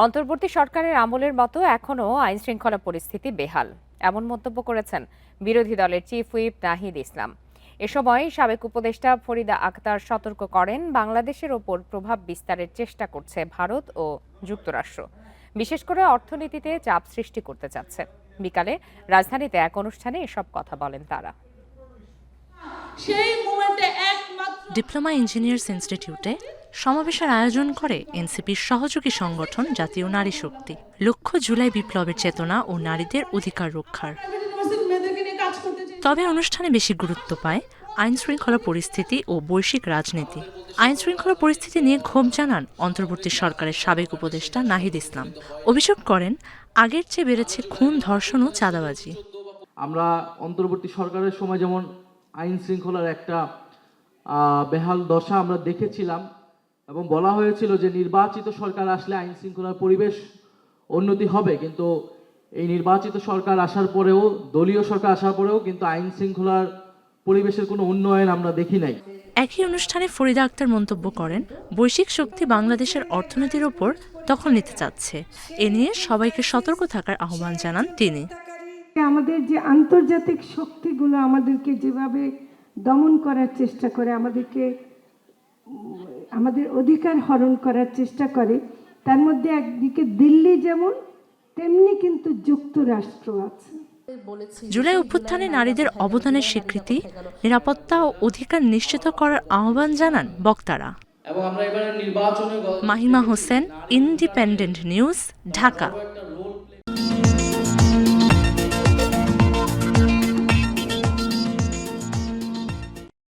অন্তর্বর্তী সরকারের আমলের মতো এখনও আইনশৃঙ্খলা পরিস্থিতি বেহাল, এমন মন্তব্য করেছেন বিরোধী দলের চিফ হুইপ নাহিদ ইসলাম। এ সময় সাবেক উপদেষ্টা ফরিদা আক্তার সতর্ক করেন, বাংলাদেশের ওপর প্রভাব বিস্তারের চেষ্টা করছে ভারত ও যুক্তরাষ্ট্র, বিশেষ করে অর্থনীতিতে চাপ সৃষ্টি করতে চাচ্ছে। বিকালে রাজধানীতে এক অনুষ্ঠানে এসব কথা বলেন তারা। ডিপ্লোমা ইঞ্জিনিয়ার্স ইনস্টিটিউটে সমাবেশের আয়োজন করে এনসিপির সহযোগী সংগঠন জাতীয় নারী শক্তি। লক্ষ্য জুলাই বিপ্লবের চেতনা ও নারীদের অধিকার রক্ষার। তবে অনুষ্ঠানে বেশি গুরুত্ব পায় আইন শৃঙ্খলা পরিস্থিতি ও বৈশ্বিক রাজনীতি। আইন শৃঙ্খলা পরিস্থিতি নিয়ে ক্ষোভ জানান অন্তর্বর্তী সরকারের সাবেক উপদেষ্টা নাহিদ ইসলাম। অভিযোগ করেন, আগের চেয়ে বেড়েছে খুন, ধর্ষণ ও চাঁদাবাজি। আমরা অন্তর্বর্তী সরকারের সময় যেমন আইন শৃঙ্খলার একটা বেহাল দশা আমরা দেখেছিলাম এবং বলা হয়েছিল যে নির্বাচিত সরকার আসলে আইন শৃঙ্খলার পরিবেশ উন্নতি হবে, কিন্তু এই নির্বাচিত সরকার আসার পরেও, দলীয় সরকার আসার পরেও কিন্তু আইন শৃঙ্খলার পরিবেশের কোনো উন্নয়ন আমরা দেখি নাই। একই অনুষ্ঠানে ফরিদা আক্তার মন্তব্য করেন, বৈশ্বিক শক্তি বাংলাদেশের অর্থনীতির ওপর দখল নিতে চাচ্ছে। এ নিয়ে সবাইকে সতর্ক থাকার আহ্বান জানান তিনি। আমাদের যে আন্তর্জাতিক শক্তিগুলো আমাদেরকে যেভাবে দমন করার চেষ্টা করে, আমাদের অধিকার হরণ করার চেষ্টা করে, তার মধ্যে একদিকে দিল্লি যেমন, তেমনি কিন্তু যুক্তরাষ্ট্র আছে। জুলাই অভ্যুত্থানে নারীদের অবদানের স্বীকৃতি, নিরাপত্তা ও অধিকার নিশ্চিত করার আহ্বান জানান বক্তারা। এবং আমরা এবারে নির্বাচনে মাহিমা হোসেন, ইন্ডিপেন্ডেন্ট নিউজ, ঢাকা।